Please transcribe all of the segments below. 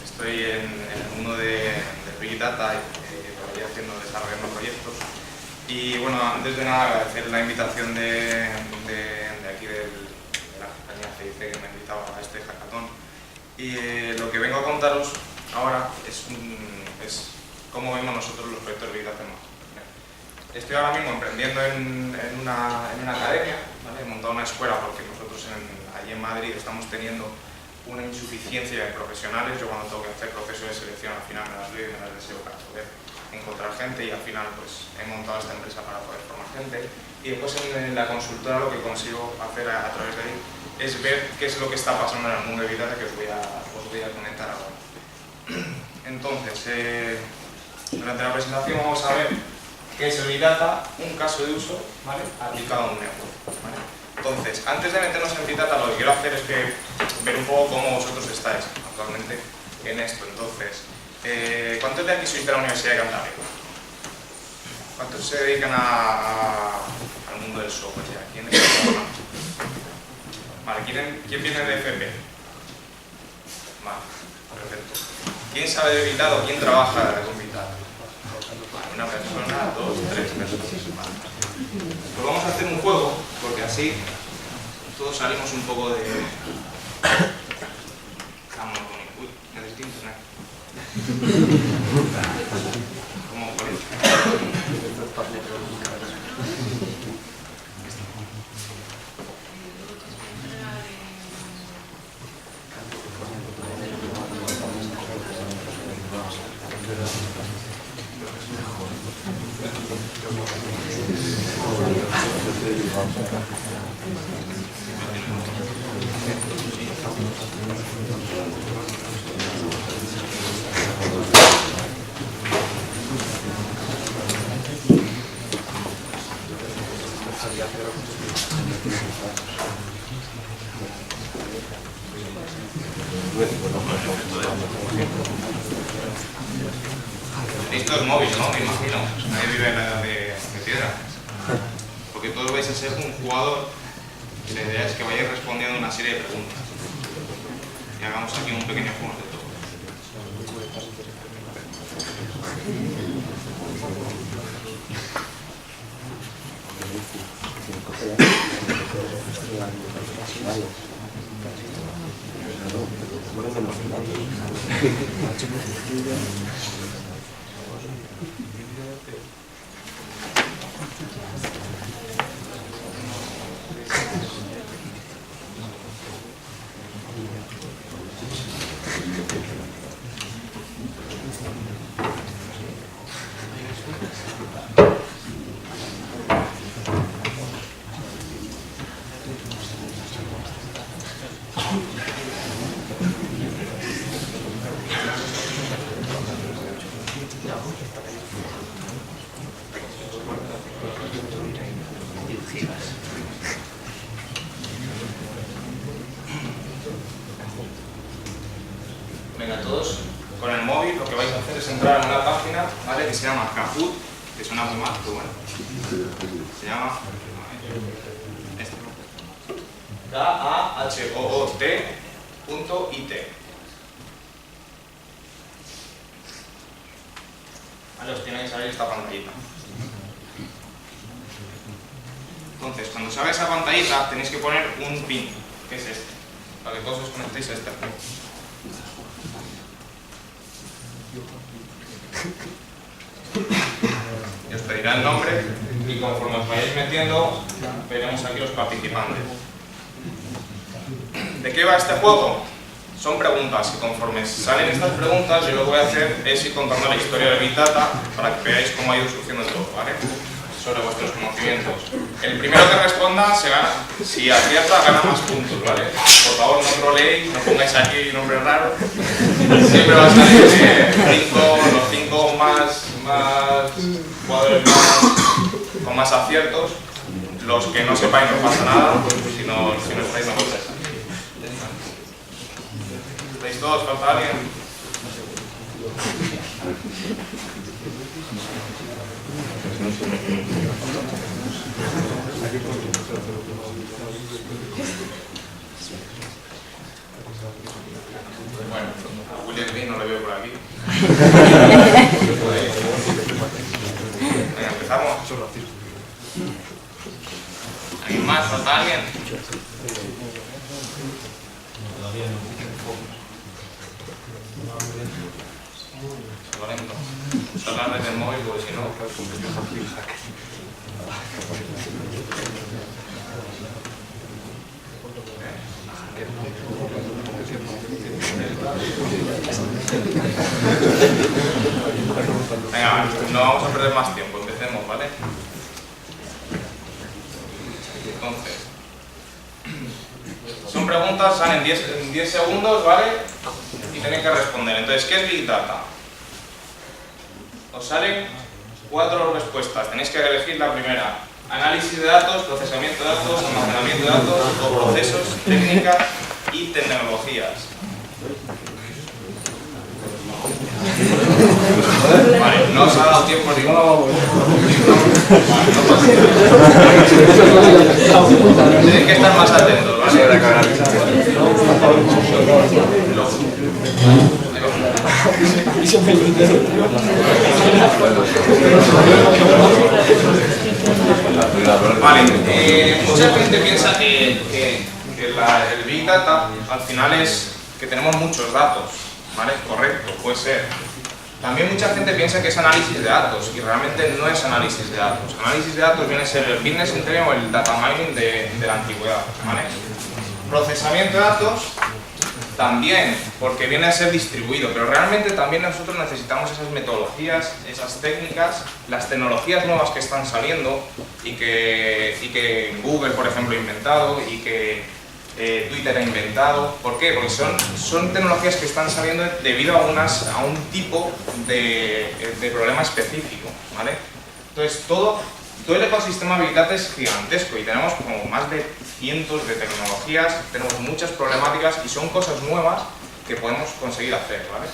estoy en el mundo de Big Data y todavía desarrollando proyectos. Y bueno, antes de nada agradecer la invitación de aquí de la compañía CIC que me ha invitado a este hackathon. Y lo que vengo a contaros ahora es cómo vemos nosotros los proyectos Big Data en Málaga. Estoy ahora mismo emprendiendo en una academia, ¿vale? He montado una escuela porque nosotros allí en Madrid estamos teniendo una insuficiencia de profesionales. Yo cuando tengo que hacer proceso de selección al final me las doy y me las deseo para poder encontrar gente, y al final pues he montado esta empresa para poder formar gente. Y después en la consultora lo que consigo hacer a través de ahí es ver qué es lo que está pasando en el mundo de Big Data, que os voy a comentar ahora. Entonces, durante la presentación vamos a ver qué es el Big Data, un caso de uso, ¿vale?, aplicado a un negocio, ¿vale? Entonces, antes de meternos en Big Data, lo que quiero hacer es ver un poco cómo vosotros estáis actualmente en esto. Entonces, ¿cuántos de aquí sois de la Universidad de Cantabria? ¿Cuántos se dedican al mundo del software ya? ¿Quién es el Vale, ¿quién viene de FP? Vale, perfecto. ¿Quién sabe de Big Data o quién trabaja con Big Data? Una persona, dos, tres personas. Vale. Pues vamos a hacer un juego, porque así todos salimos un poco de... Uy, necesito internet. ¿Cómo por Tenéis todos móviles, ¿no? Me imagino. Nadie vive en la edad de piedra. Porque todos vais a ser un jugador y la idea es que vayáis respondiendo una serie de preguntas. Y hagamos aquí un pequeño juego de todo. Venga, todos con el móvil lo que vais a hacer es entrar en una página, ¿vale?, que se llama Kahoot, que suena muy mal, pero bueno, se llama kahoot.it. Vale, os tiene que salir esta pantallita. Entonces, cuando salga esa pantallita tenéis que poner un pin, que es este, para que todos os conectéis a este pin. Y os pedirá el nombre y conforme os vayáis metiendo veremos aquí los participantes. ¿De qué va este juego? Son preguntas y conforme salen estas preguntas yo lo que voy a hacer es ir contando la historia de Big Data para que veáis cómo ha ido surgiendo todo, ¿vale?, sobre vuestros conocimientos. El primero que responda se gana, si acierta gana más puntos, ¿vale? Por favor no troleéis, no pongáis aquí nombres raros. Siempre va a salir los 5 más jugadores con más aciertos. Los que no sepáis no pasa nada, si no estáis no pasa nada. ¿Estáis todos? ¿Falta alguien? Bueno, no le veo por aquí. Venga, empezamos. ¿Alguien más? ¿Falta alguien? Usar la red del móvil porque si no... Venga, no vamos a perder más tiempo, empecemos, ¿vale? Entonces, son preguntas, salen en 10 segundos, ¿vale? Y tenéis que responder. Entonces, ¿qué es Big Data? Os salen 4 respuestas, tenéis que elegir la primera. Análisis de datos, procesamiento de datos, almacenamiento de datos, o procesos, técnicas y tecnologías. Vale, no os ha dado tiempo ninguno. Tenéis que estar más atentos, ¿vale? Vale, mucha gente piensa que el Big Data al final es que tenemos muchos datos, ¿vale? Correcto, puede ser. También mucha gente piensa que es análisis de datos y realmente no es análisis de datos. Análisis de datos viene a ser el business intelligence o el data mining de la antigüedad, ¿vale? Procesamiento de datos también, porque viene a ser distribuido, pero realmente también nosotros necesitamos esas metodologías, esas técnicas, las tecnologías nuevas que están saliendo y que Google, por ejemplo, ha inventado y que Twitter ha inventado. ¿Por qué? Porque son tecnologías que están saliendo debido a un tipo de problema específico, ¿vale? Entonces, todo el ecosistema Big Data es gigantesco y tenemos como más de cientos de tecnologías, tenemos muchas problemáticas y son cosas nuevas que podemos conseguir hacer, ¿vale?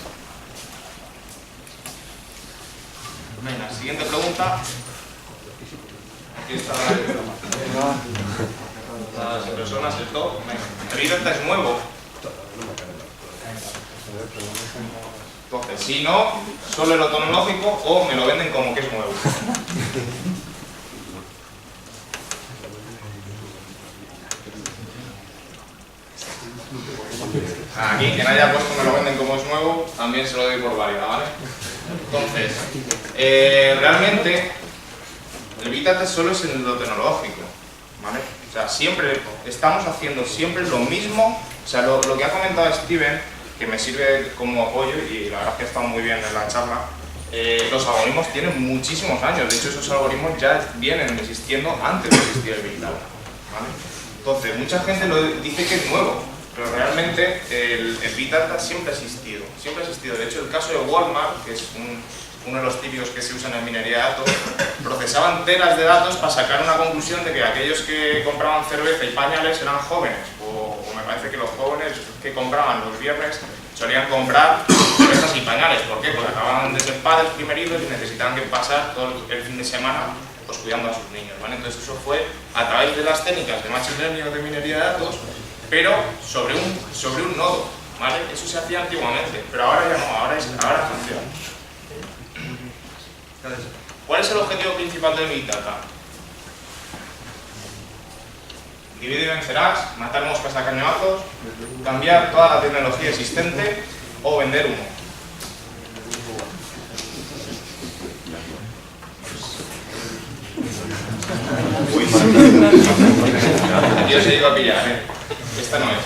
Venga, siguiente pregunta. Aquí está las personas, el top. El Big Data es nuevo. Entonces, si no, solo lo tecnológico o me lo venden como que es nuevo. Aquí, quien haya puesto me lo venden como es nuevo, también se lo doy por válida, ¿vale? Entonces, realmente, el Big Data solo es en lo tecnológico, ¿vale? O sea, siempre estamos haciendo siempre lo mismo. O sea, lo que ha comentado Steven, que me sirve como apoyo y la verdad es que ha estado muy bien en la charla, los algoritmos tienen muchísimos años. De hecho, esos algoritmos ya vienen existiendo antes de existir el Big Data, ¿vale? Entonces, mucha gente dice que es nuevo, pero realmente el Big Data siempre ha existido, siempre ha existido. De hecho, el caso de Walmart, que es uno de los típicos que se usan en minería de datos, procesaban teras de datos para sacar una conclusión de que aquellos que compraban cerveza y pañales eran jóvenes, o me parece que los jóvenes que compraban los viernes solían comprar cervezas y pañales. ¿Por qué? Porque acababan de ser padres primerizos y necesitaban que pasar todo el fin de semana pues, cuidando a sus niños, ¿vale? Entonces eso fue a través de las técnicas de machine learning o de minería de datos, pero sobre un nodo, ¿vale? Eso se hacía antiguamente, pero ahora ya no, ahora funciona. Entonces, ¿cuál es el objetivo principal del Big Data? Divide y vencerás, matar moscas a cañonazos, cambiar toda la tecnología existente o vender humo. Uy, aquí os he ido a pillar, ¿eh? Esta no es.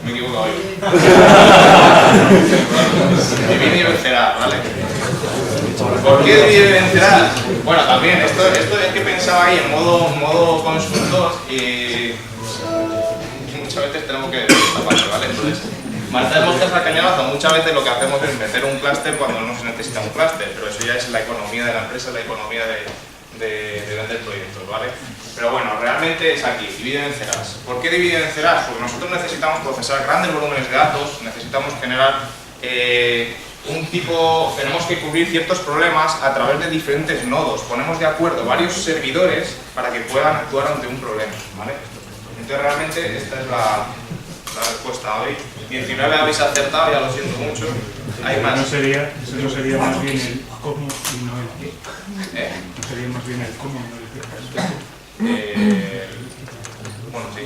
Me he equivocado yo. Divide y vencerás, ¿vale? ¿Por qué divide y vencerás? Bueno, también, esto es que pensaba ahí en modo consultor y muchas veces tenemos que decir esta parte, ¿vale? Entonces, matar moscas a cañonazo, muchas veces lo que hacemos es meter un clúster cuando no se necesita un clúster, pero eso ya es la economía de la empresa, la economía de vender proyectos, ¿vale? Pero bueno, realmente es aquí, divide y vencerás. ¿Por qué divide y vencerás? Porque nosotros necesitamos procesar grandes volúmenes de datos, necesitamos generar tenemos que cubrir ciertos problemas a través de diferentes nodos. Ponemos de acuerdo varios servidores para que puedan actuar ante un problema, ¿vale? Entonces realmente esta es la respuesta hoy. 19 habéis acertado, ya lo siento mucho. Hay más. Eso no sería más bien el cómo y no el qué. No sería más bien el cómo y no el qué. Bueno, sí.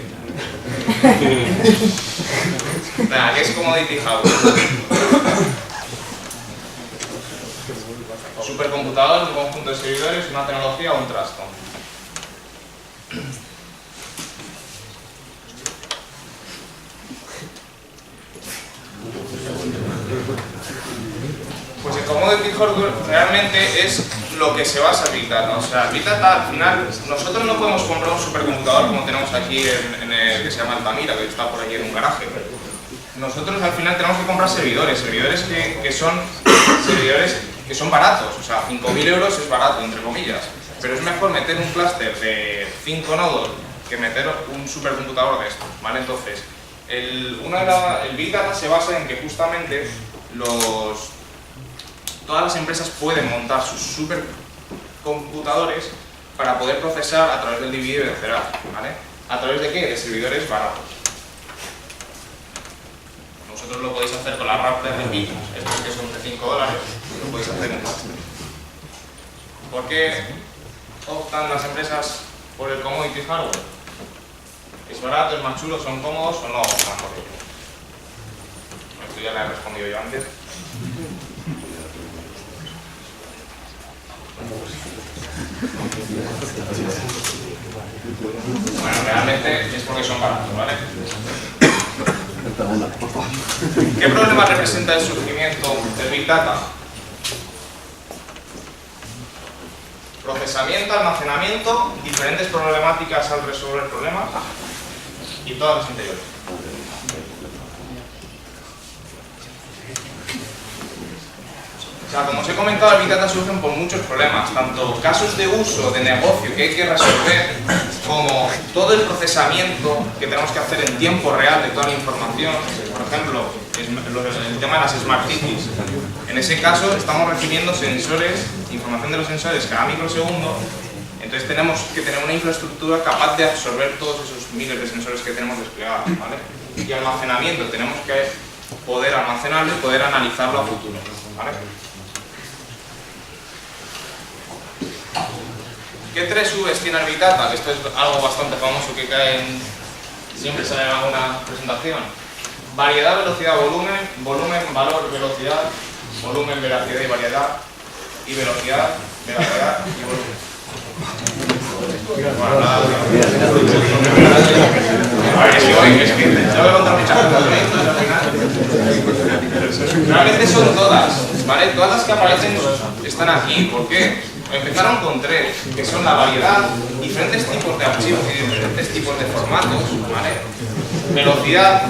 Nada, ¿qué es Commodity House? Supercomputador, un conjunto de servidores, una tecnología o un trasto. Pues el Commodity Hardware realmente es lo que se basa en Big Data. O sea, Big Data al final, nosotros no podemos comprar un supercomputador como tenemos aquí en el que se llama Altamira, que está por allí en un garaje. Nosotros al final tenemos que comprar servidores que son servidores que son baratos. O sea, 5.000 euros es barato, entre comillas. Pero es mejor meter un clúster de 5 nodos que meter un supercomputador de estos, ¿vale? Entonces, el Big Data se basa en que justamente todas las empresas pueden montar sus supercomputadores para poder procesar a través del dividir y vencerás, ¿vale? ¿A través de qué? De servidores baratos. Vosotros lo podéis hacer con la Raptor de Pi, estos que son de $5, lo podéis hacer en Cluster. ¿Por qué optan las empresas por el Commodity Hardware? ¿Es barato, es más chulo, son cómodos o no optan por ello? Esto ya le he respondido yo antes. Bueno, realmente es porque son baratos, ¿vale? ¿Qué problema representa el surgimiento del Big Data? Procesamiento, almacenamiento, diferentes problemáticas al resolver problemas y todas las anteriores. O sea, como os he comentado, el Big Data surgen por muchos problemas, tanto casos de uso, de negocio que hay que resolver, como todo el procesamiento que tenemos que hacer en tiempo real de toda la información. Por ejemplo, el tema de las Smart Cities. En ese caso, estamos recibiendo sensores, información de los sensores cada microsegundo, entonces tenemos que tener una infraestructura capaz de absorber todos esos miles de sensores que tenemos desplegados, ¿vale? Y almacenamiento, tenemos que poder almacenarlo y poder analizarlo a futuro, ¿vale? ¿Qué 3 Vs tiene el Big Data? Esto es algo bastante famoso que siempre sale en alguna presentación. Variedad, velocidad, volumen, volumen, valor, velocidad, volumen, veracidad y variedad, y velocidad, veracidad y volumen. Bueno, nada, a ver, es que ya voy a contar muchas cosas, ¿no? Realmente son todas, ¿vale? Todas las que aparecen están aquí. ¿Por qué? Empezaron con 3, que son la variedad, diferentes tipos de archivos y diferentes tipos de formatos, ¿vale? Velocidad,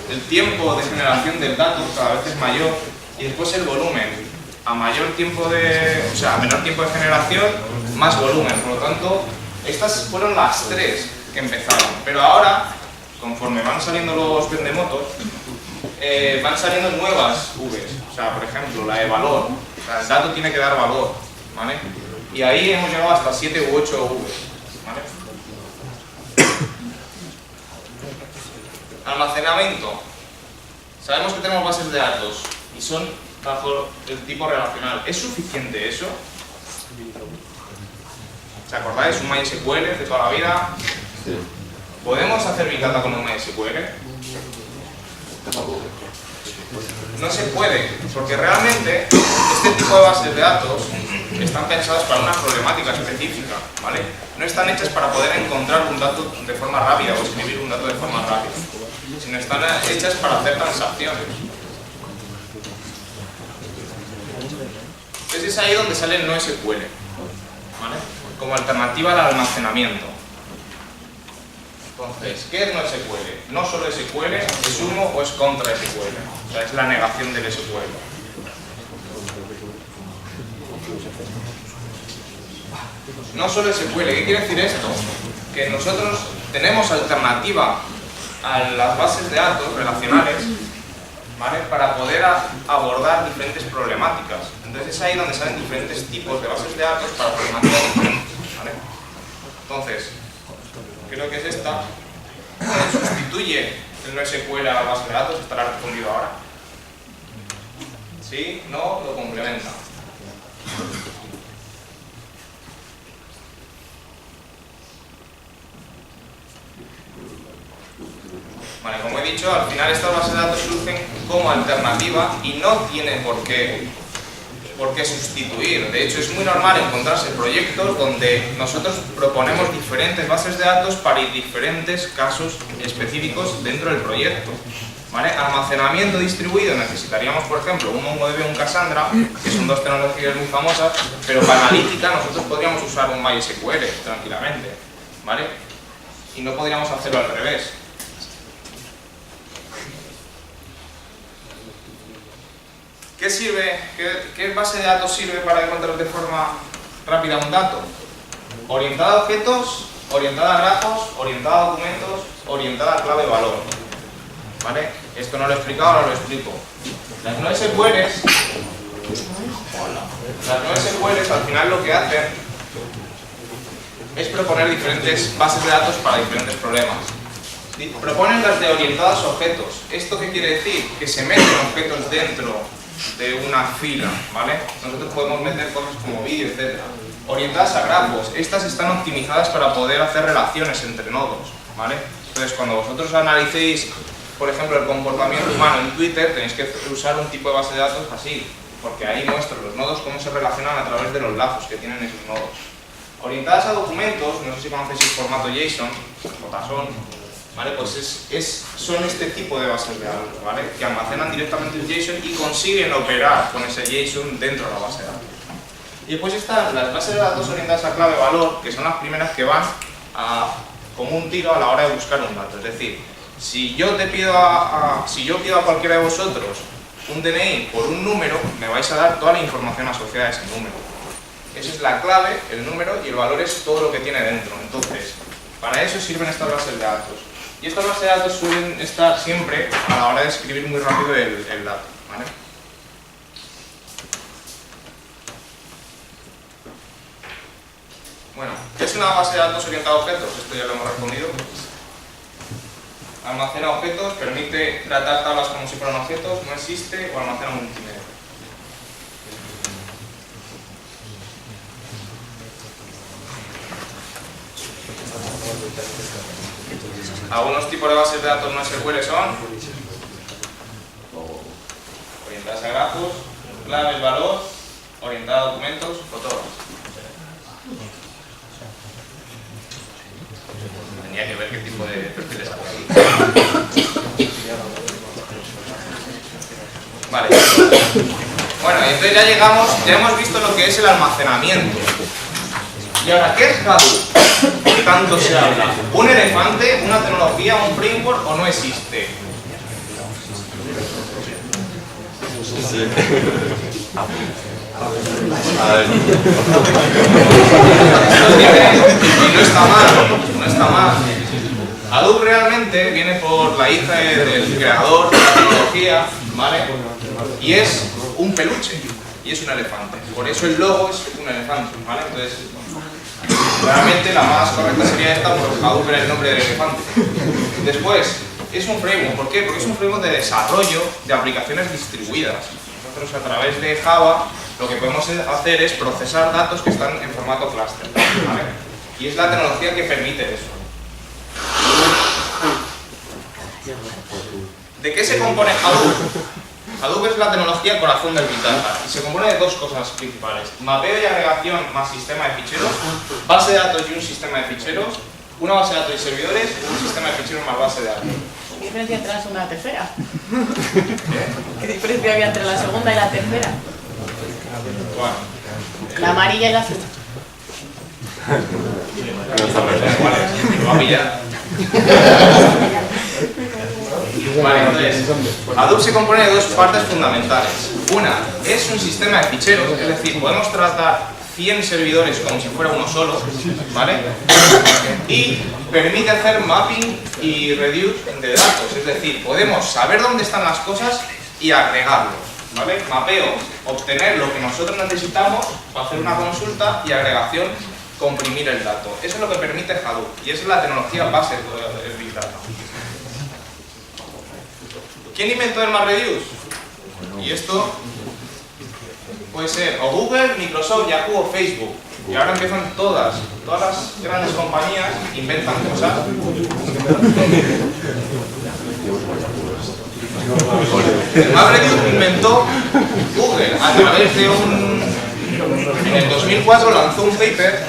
el tiempo de generación del dato cada vez es mayor, y después el volumen. A menor tiempo de generación, más volumen. Por lo tanto, estas fueron las 3 que empezaron. Pero ahora, conforme van saliendo los vendemotos, van saliendo nuevas Vs. O sea, por ejemplo, la de valor. O sea, el dato tiene que dar valor, ¿vale? Y ahí hemos llegado hasta 7 u 8 Vs, ¿vale? Almacenamiento. Sabemos que tenemos bases de datos y son bajo el tipo relacional. ¿Es suficiente eso? ¿Os acordáis? Un MySQL de toda la vida. ¿Podemos hacer Big Data con un MySQL? No se puede, porque realmente este tipo de bases de datos están pensadas para una problemática específica, ¿vale? No están hechas para poder encontrar un dato de forma rápida o escribir un dato de forma rápida, sino están hechas para hacer transacciones. Entonces es ahí donde sale el NoSQL, ¿vale? Como alternativa al almacenamiento. Entonces, ¿qué es NoSQL? No solo SQL, es uno o es contra SQL. O sea, es la negación del SQL. No solo SQL, ¿qué quiere decir esto? Que nosotros tenemos alternativa a las bases de datos relacionales, ¿vale? Para poder abordar diferentes problemáticas. Entonces es ahí donde salen diferentes tipos de bases de datos para problemáticas diferentes, ¿vale? Entonces, creo que es esta, sustituye el NoSQL a la base de datos? ¿Estará respondido ahora? ¿Sí? ¿No? Lo complementa. Vale, como he dicho, al final estas bases de datos surgen como alternativa y no tienen por qué sustituir. De hecho, es muy normal encontrarse proyectos donde nosotros proponemos diferentes bases de datos para diferentes casos específicos dentro del proyecto. ¿Vale? Almacenamiento distribuido necesitaríamos, por ejemplo, un MongoDB y un Cassandra, que son dos tecnologías muy famosas, pero para analítica nosotros podríamos usar un MySQL tranquilamente, ¿vale? Y no podríamos hacerlo al revés. ¿Qué sirve? ¿Qué base de datos sirve para encontrar de forma rápida un dato? Orientada a objetos, orientada a grafos, orientada a documentos, orientada a clave-valor. ¿Vale? Esto no lo he explicado, ahora lo explico. Las NoSQLs al final lo que hacen es proponer diferentes bases de datos para diferentes problemas. Proponen las de orientadas a objetos. ¿Esto qué quiere decir? Que se meten objetos dentro de una fila, ¿vale? Nosotros podemos meter cosas como vídeo, etc. Orientadas a grafos. Estas están optimizadas para poder hacer relaciones entre nodos, ¿vale? Entonces, cuando vosotros analicéis, por ejemplo, el comportamiento humano en Twitter, tenéis que usar un tipo de base de datos así, porque ahí muestro los nodos cómo se relacionan a través de los lazos que tienen esos nodos. Orientadas a documentos, no sé si conocéis el formato JSON, JSON, ¿vale? Pues son este tipo de bases de datos, ¿vale? Que almacenan directamente el JSON y consiguen operar con ese JSON dentro de la base de datos. Y después están las bases de datos orientadas a clave-valor, que son las primeras que van como un tiro a la hora de buscar un dato. Es decir, si yo pido a cualquiera de vosotros un DNI por un número, me vais a dar toda la información asociada a ese número. Esa es la clave, el número, y el valor es todo lo que tiene dentro. Entonces, para eso sirven estas bases de datos. Y estas bases de datos suelen estar siempre a la hora de escribir muy rápido el dato, ¿vale? Bueno, ¿qué es una base de datos orientada a objetos? Esto ya lo hemos respondido. Almacena objetos, permite tratar tablas como si fueran objetos, no existe o almacena multimedia. Algunos tipos de bases de datos no SQL son orientadas a grafos, claves, valor, orientadas a documentos, fotógrafos. Tenía que ver qué tipo de perfiles hay aquí. Vale. Bueno, entonces ya hemos visto lo que es el almacenamiento. Y ahora, ¿qué es Hadoop? ¿Qué tanto se habla? ¿Un elefante, una tecnología, un framework o no existe? Sí. A ver. Y no está mal. Hadoop realmente viene por la hija del creador de la tecnología, ¿vale? Y es un peluche, y es un elefante. Por eso el logo es un elefante, ¿vale? Entonces, realmente la más correcta sería esta, porque Hadoop era el nombre del elefante. Después, es un framework. ¿Por qué? Porque es un framework de desarrollo de aplicaciones distribuidas. Nosotros a través de Java lo que podemos hacer es procesar datos que están en formato cluster, ¿vale? Y es la tecnología que permite eso. ¿De qué se compone Hadoop? Hadoop es la tecnología corazón del Big Data y se compone de dos cosas principales: mapeo y agregación más sistema de ficheros, base de datos y un sistema de ficheros, una base de datos y servidores, un sistema de ficheros más base de datos. ¿Qué diferencia entre la segunda y la tercera? ¿Qué diferencia había entre la segunda y la tercera? Bueno. La amarilla y la azul. Lo va a pillar. Vale, entonces, Hadoop se compone de dos partes fundamentales. Una es un sistema de ficheros, es decir, podemos tratar 100 servidores como si fuera uno solo, ¿vale? Y permite hacer mapping y reduce de datos, es decir, podemos saber dónde están las cosas y agregarlos, ¿vale? Mapeo, obtener lo que nosotros necesitamos para hacer una consulta, y agregación, comprimir el dato. Eso es lo que permite Hadoop y esa es la tecnología base del Big Data. ¿Quién inventó el MapReduce? Y esto puede ser o Google, Microsoft, Yahoo o Facebook. Y ahora empiezan todas las grandes compañías inventan cosas. El MapReduce inventó Google a través de en el 2004 lanzó un paper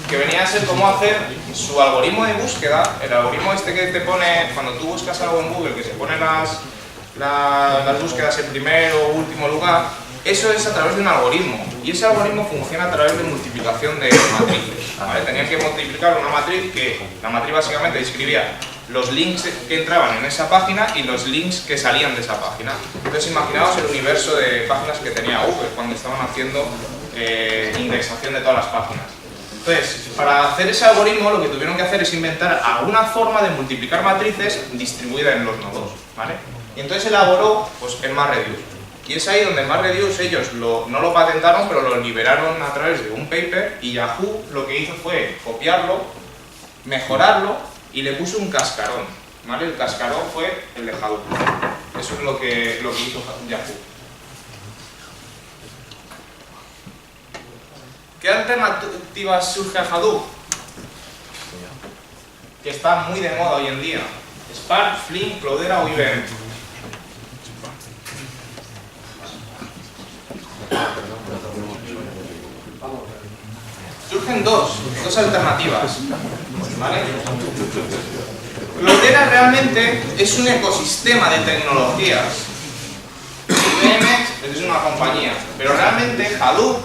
que venía a ser cómo hacer su algoritmo de búsqueda, el algoritmo este que te pone, cuando tú buscas algo en Google, que se pone las búsquedas en primer o último lugar, eso es a través de un algoritmo, y ese algoritmo funciona a través de multiplicación de matrices, ¿vale? Tenían que multiplicar una matriz que, la matriz básicamente describía los links que entraban en esa página y los links que salían de esa página. Entonces imaginaos el universo de páginas que tenía Google cuando estaban haciendo indexación de todas las páginas. Entonces, para hacer ese algoritmo lo que tuvieron que hacer es inventar alguna forma de multiplicar matrices distribuida en los nodos, ¿vale? Y entonces elaboró pues, el MapReduce. Y es ahí donde el MapReduce ellos no lo patentaron, pero lo liberaron a través de un paper, y Yahoo lo que hizo fue copiarlo, mejorarlo y le puso un cascarón, ¿vale? El cascarón fue el de Hadoop. Eso es lo que hizo Yahoo. ¿Qué alternativas surge a Hadoop? Que está muy de moda hoy en día. Spark, Flink, Cloudera o IBM. Surgen dos alternativas, ¿vale? Cloudera realmente es un ecosistema de tecnologías. IBM es una compañía, pero realmente Hadoop,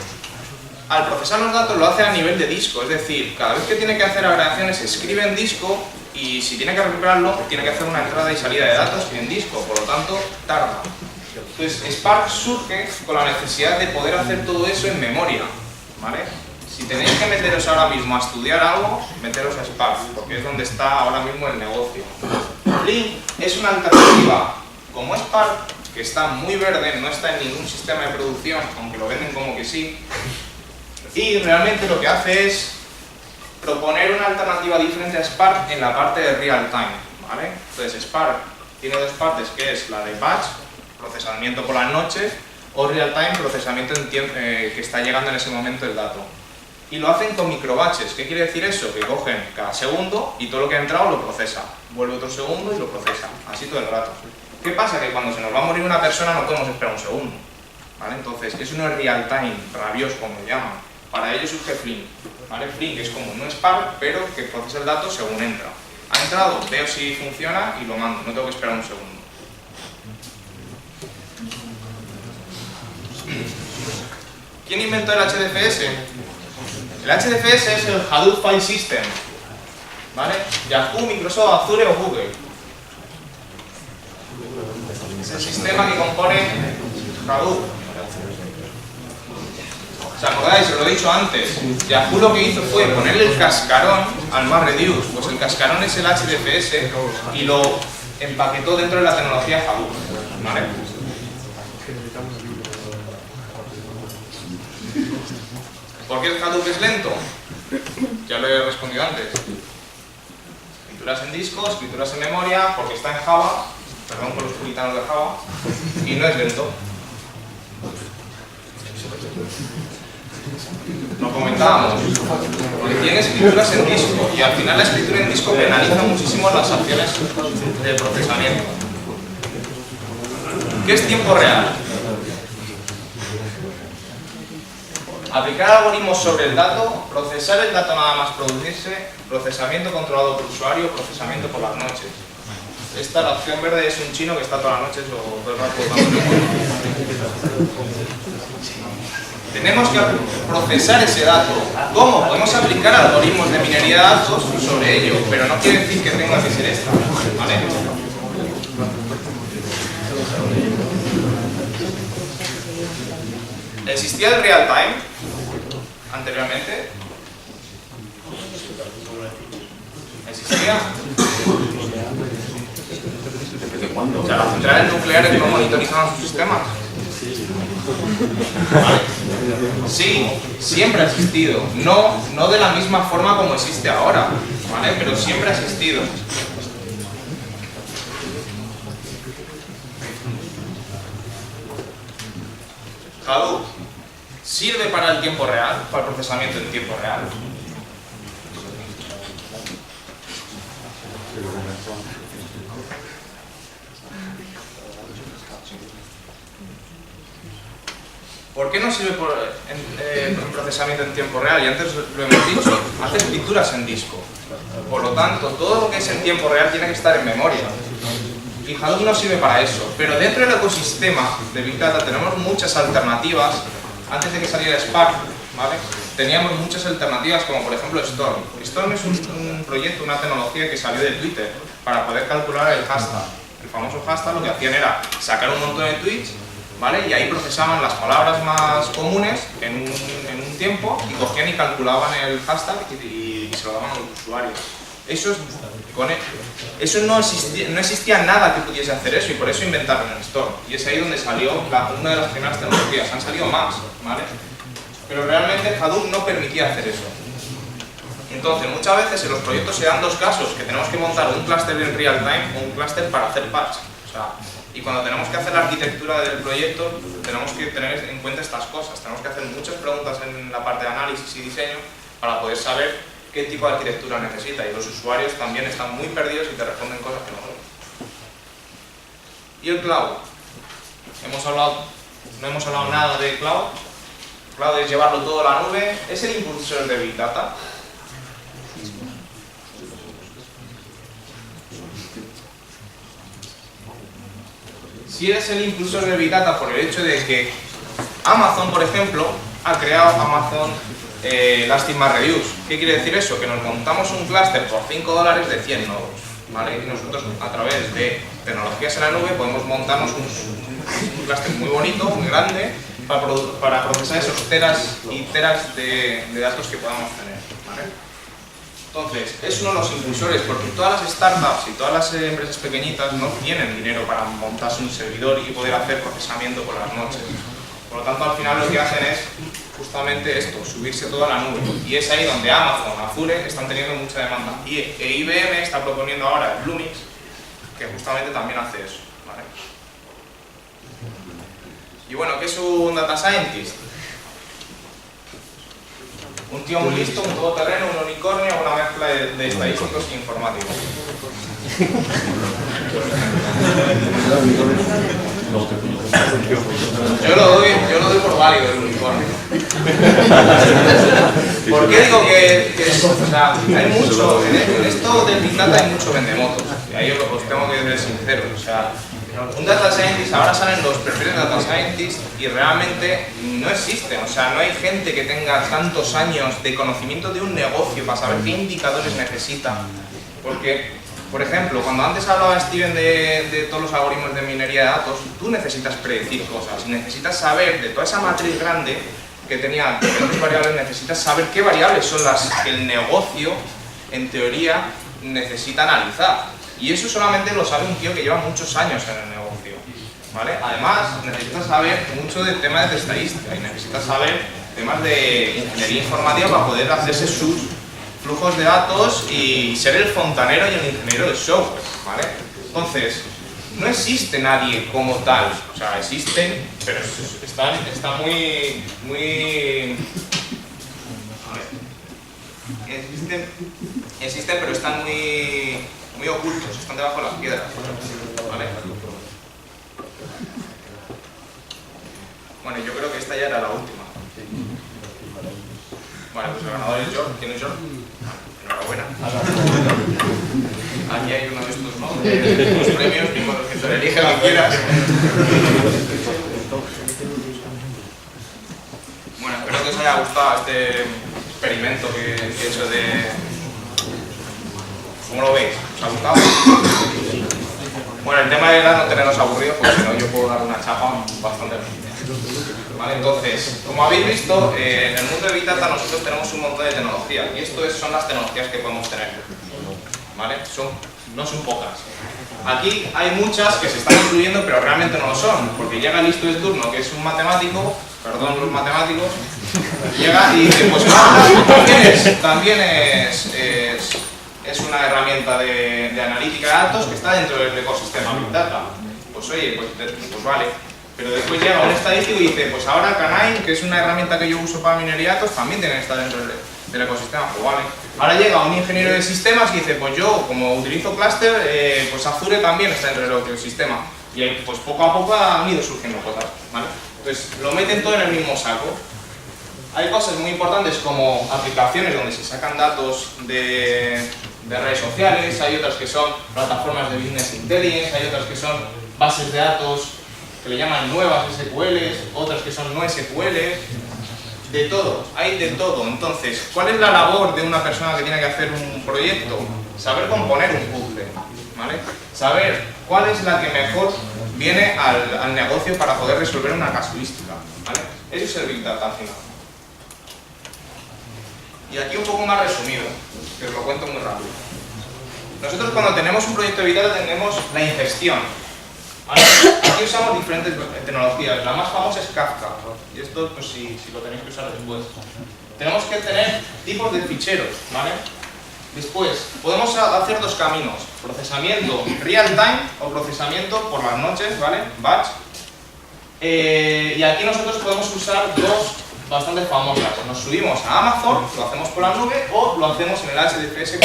al procesar los datos, lo hace a nivel de disco, es decir, cada vez que tiene que hacer agregaciones escribe en disco, y si tiene que recuperarlo, tiene que hacer una entrada y salida de datos en disco, por lo tanto, tarda. Entonces, Spark surge con la necesidad de poder hacer todo eso en memoria, ¿vale? Si tenéis que meteros ahora mismo a estudiar algo, meteros a Spark, porque es donde está ahora mismo el negocio. Flink es una alternativa como Spark, que está muy verde, no está en ningún sistema de producción, aunque lo venden como que sí, y realmente lo que hace es proponer una alternativa diferente a Spark en la parte de real time, ¿vale? Entonces Spark tiene dos partes, que es la de batch, procesamiento por las noches, o real time, procesamiento en tiempo, que está llegando en ese momento el dato. Y lo hacen con microbatches. ¿Qué quiere decir eso? Que cogen cada segundo y todo lo que ha entrado lo procesa, vuelve otro segundo y lo procesa, así todo el rato. ¿Qué pasa? Que cuando se nos va a morir una persona no podemos esperar un segundo, ¿vale? Entonces eso no es real time, rabioso como le llaman. Para ello surge Flink, ¿vale? Flink es como un Spark, pero que procesa el dato según entra. Ha entrado, veo si funciona y lo mando, no tengo que esperar un segundo. ¿Quién inventó el HDFS? El HDFS es el Hadoop File System, ¿vale? Yahoo, Microsoft, Azure o Google. Es el sistema que compone Hadoop. ¿Os acordáis? Os lo he dicho antes. Yahoo lo que hizo fue ponerle el cascarón al MapReduce. Pues el cascarón es el HDFS y lo empaquetó dentro de la tecnología Hadoop, ¿vale? ¿Por qué el Hadoop es lento? Ya lo he respondido antes. Escrituras en disco, escrituras en memoria, porque está en Java, perdón por los puritanos de Java, y no es lento. Lo comentábamos, porque tiene escrituras en disco, y al final la escritura en disco penaliza muchísimo las acciones de procesamiento. ¿Qué es tiempo real? Aplicar algoritmos sobre el dato, procesar el dato nada más producirse, procesamiento controlado por usuario, procesamiento por las noches. Esta, la opción verde, es un chino que está todas las noches o todo el rato. Tenemos que procesar ese dato. ¿Cómo? Podemos aplicar algoritmos de minería de datos sobre ello, pero no quiere decir que tenga que ser esta, ¿vale? ¿Existía el real time anteriormente? ¿Existía? O sea, las centrales nucleares no monitorizaban sus sistemas. ¿Vale? Sí, siempre ha existido. No de la misma forma como existe ahora, ¿vale? Pero siempre ha existido. Hadoop sirve para el tiempo real, para el procesamiento en tiempo real. ¿Por qué no sirve en procesamiento en tiempo real? Y antes lo hemos dicho, hace escrituras en disco. Por lo tanto, todo lo que es en tiempo real tiene que estar en memoria. Y Hadoop no sirve para eso. Pero dentro del ecosistema de Big Data tenemos muchas alternativas. Antes de que saliera Spark, ¿vale? Teníamos muchas alternativas, como por ejemplo Storm. Storm es un proyecto, una tecnología que salió de Twitter para poder calcular el hashtag. El famoso hashtag lo que hacían era sacar un montón de tweets, ¿vale? Y ahí procesaban las palabras más comunes en un tiempo y cogían y calculaban el hashtag y se lo daban a los usuarios. Eso no existía nada que pudiese hacer eso y por eso inventaron el Storm. Y es ahí donde salió una de las primeras tecnologías. Han salido más, ¿vale? Pero realmente Hadoop no permitía hacer eso. Entonces, muchas veces en los proyectos se dan dos casos, que tenemos que montar un clúster en real time o un clúster para hacer patch. Y cuando tenemos que hacer la arquitectura del proyecto, tenemos que tener en cuenta estas cosas. Tenemos que hacer muchas preguntas en la parte de análisis y diseño para poder saber qué tipo de arquitectura necesita. Y los usuarios también están muy perdidos y te responden cosas que no saben. ¿Y el cloud? No hemos hablado nada de cloud. Cloud es llevarlo todo a la nube. ¿Es el impulsor de Big Data? Si es el impulsor de Big Data por el hecho de que Amazon, por ejemplo, ha creado Amazon Elastic MapReduce. ¿Qué quiere decir eso? Que nos montamos un clúster por $5 de 100 nodos, ¿vale? Y nosotros, a través de tecnologías en la nube, podemos montarnos un clúster muy bonito, muy grande, para procesar esos teras y teras de datos que podamos tener, ¿vale? Entonces, es uno de los impulsores, porque todas las startups y todas las empresas pequeñitas no tienen dinero para montarse un servidor y poder hacer procesamiento por las noches. Por lo tanto, al final lo que hacen es justamente esto, subirse todo a la nube. Y es ahí donde Amazon, Azure, están teniendo mucha demanda. Y IBM está proponiendo ahora el Bluemix, que justamente también hace eso, ¿vale? Y bueno, ¿qué es un Data Scientist? Un tío muy listo, un todoterreno, un unicornio, una mezcla de estadísticos e informáticos. Yo lo doy por válido el unicornio. ¿Por qué digo que o sea, hay mucho, en esto del Big Data hay mucho vendemotos, y ahí os tengo que ser sincero. O sea, un Data Scientist, ahora salen los perfiles de Data Scientist y realmente no existen. O sea, no hay gente que tenga tantos años de conocimiento de un negocio para saber qué indicadores necesita. Porque, por ejemplo, cuando antes hablaba Steven de todos los algoritmos de minería de datos, tú necesitas predecir cosas, necesitas saber de toda esa matriz grande que tenía diferentes variables, necesitas saber qué variables son las que el negocio, en teoría, necesita analizar. Y eso solamente lo sabe un tío que lleva muchos años en el negocio, ¿vale? Además, necesitas saber mucho de temas de estadística y necesitas saber temas de ingeniería informática para poder hacerse sus flujos de datos y ser el fontanero y el ingeniero de software, ¿vale? Entonces, no existe nadie como tal. O sea, existen, pero están muy... Existen, pero están muy ocultos, están debajo de las piedras, ¿vale? Bueno, yo creo que esta ya era la última. Vale, pues el ganador es George. ¿Quién es George? Enhorabuena. Aquí hay uno de estos, ¿no? De los premios, y con los que te elige lo que quieras. Bueno, espero que os haya gustado este experimento que he hecho de... ¿Cómo lo veis? ¿Os ha gustado? Bueno, el tema era no tenernos aburridos, porque si no yo puedo dar una chapa bastante bien. ¿Vale? Entonces, como habéis visto, en el mundo de Big Data nosotros tenemos un montón de tecnologías y esto son las tecnologías que podemos tener, ¿vale? No son pocas. Aquí hay muchas que se están incluyendo pero realmente no lo son, porque llega el listo de turno, que es un matemático, perdón los matemáticos, llega y dice, pues también es una herramienta de analítica de datos que está dentro del ecosistema Big Data. Pues oye, pues vale. Pero después llega un estadístico y dice, pues ahora Canine, que es una herramienta que yo uso para minería de datos, también tiene que estar dentro del ecosistema. Pues vale. Ahora llega un ingeniero de sistemas y dice, pues yo, como utilizo Cluster, pues Azure también está dentro del ecosistema. Y ahí, pues poco a poco han ido surgiendo cosas, ¿vale? Entonces, lo meten todo en el mismo saco. Hay cosas muy importantes como aplicaciones donde se sacan datos de redes sociales, hay otras que son plataformas de Business Intelligence, hay otras que son bases de datos que le llaman nuevas SQLs, otras que son no SQLs, de todo, hay de todo. Entonces, ¿cuál es la labor de una persona que tiene que hacer un proyecto? Saber componer un puzzle, ¿vale? Saber cuál es la que mejor viene al negocio para poder resolver una casuística, ¿vale? Eso es el Big Data al final. Y aquí un poco más resumido, que os lo cuento muy rápido. Nosotros cuando tenemos un proyecto de Big Data tenemos la ingestión, ¿vale? Aquí usamos diferentes tecnologías, la más famosa es Kafka, y esto pues si lo tenéis que usar después. Tenemos que tener tipos de ficheros, ¿vale? Después, podemos hacer dos caminos, procesamiento real time o procesamiento por las noches, ¿vale? Batch. Y aquí nosotros podemos usar dos bastante famosas. Nos subimos a Amazon, lo hacemos por la nube o lo hacemos en el HDFS.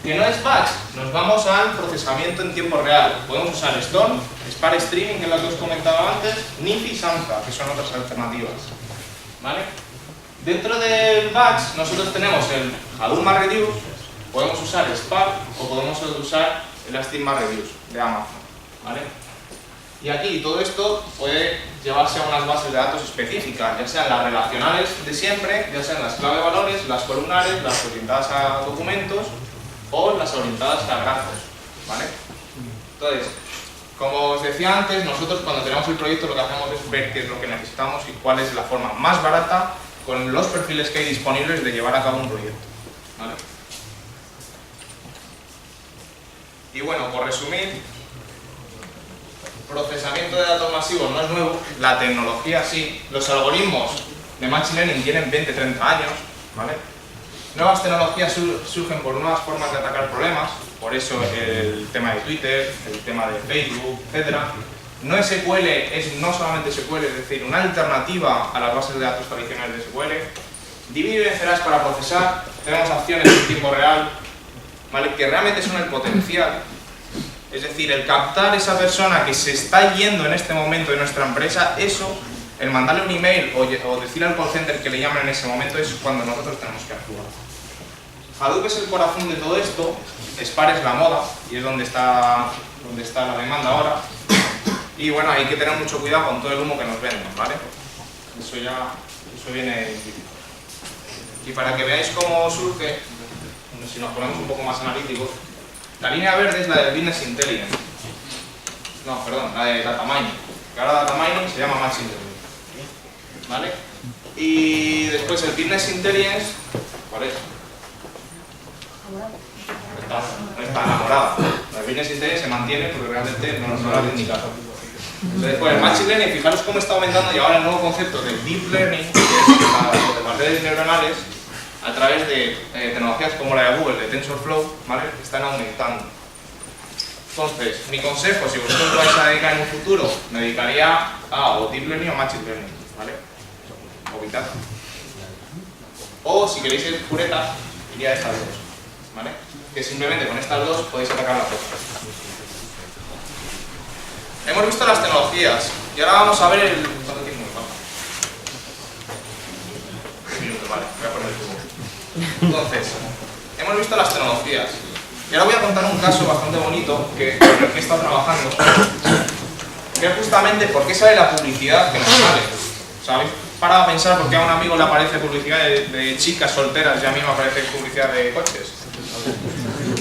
Que no es batch, nos vamos al procesamiento en tiempo real. Podemos usar Storm, Spark Streaming, que es lo que os comentaba antes, NIF y Samza, que son otras alternativas, ¿vale? Dentro del batch nosotros tenemos el Hadoop MapReduce, podemos usar Spark o podemos usar el Elastic MapReduce de Amazon, ¿vale? Y aquí todo esto puede llevarse a unas bases de datos específicas, ya sean las relacionales de siempre, ya sean las clave de valores, las columnares, las orientadas a documentos o las orientadas a grafos, ¿vale? Entonces, como os decía antes, nosotros cuando tenemos el proyecto lo que hacemos es ver qué es lo que necesitamos y cuál es la forma más barata con los perfiles que hay disponibles de llevar a cabo un proyecto, ¿vale? Y bueno, por resumir, procesamiento de datos masivos no es nuevo, la tecnología sí, los algoritmos de Machine Learning tienen 20-30 años, ¿vale? Nuevas tecnologías surgen por nuevas formas de atacar problemas, por eso el tema de Twitter, el tema de Facebook, etc. No SQL es no solamente SQL, es decir, una alternativa a las bases de datos tradicionales de SQL. Dividir y vencerás para procesar, tenemos acciones en tiempo real, ¿vale? Que realmente son el potencial. Es decir, el captar esa persona que se está yendo en este momento de nuestra empresa, eso, el mandarle un email o decirle al call center que le llamen en ese momento es cuando nosotros tenemos que actuar. Hadoop es el corazón de todo esto, Spark es la moda y es donde está la demanda ahora. Y bueno, hay que tener mucho cuidado con todo el humo que nos venden, ¿vale? Eso viene implícito. Y para que veáis cómo surge, si nos ponemos un poco más analíticos, la línea verde es la de Business Intelligence. No, perdón, la de Data Mining. Que ahora Data Mining se llama Machine Learning, ¿vale? Y después el Business Intelligence, ¿cuál es? No está enamorada. La Business Intelligence se mantiene porque realmente no la ven ni caso. Entonces, pues el Machine Learning, fijaros cómo está aumentando y ahora el nuevo concepto del Deep Learning, que es las redes neuronales, a través de tecnologías como la de Google, de TensorFlow, ¿vale? Están aumentando. Entonces, mi consejo, si vosotros lo vais a dedicar en un futuro, me dedicaría a o Deep Learning o Machine Learning, ¿vale? O Big Data. O, si queréis ir pureta, iría a estas dos, ¿vale? Que simplemente con estas dos podéis atacar la cosa. Hemos visto las tecnologías y ahora vamos a ver el... ¿Cuánto tiempo nos vamos? 10 minutos, vale, voy a poner el tubo. Entonces, hemos visto las tecnologías y ahora voy a contar un caso bastante bonito con el que he estado trabajando, que es justamente por qué sale la publicidad que nos sale. ¿Sabéis? Parado a pensar por qué a un amigo le aparece publicidad de chicas solteras y a mí me aparece publicidad de coches.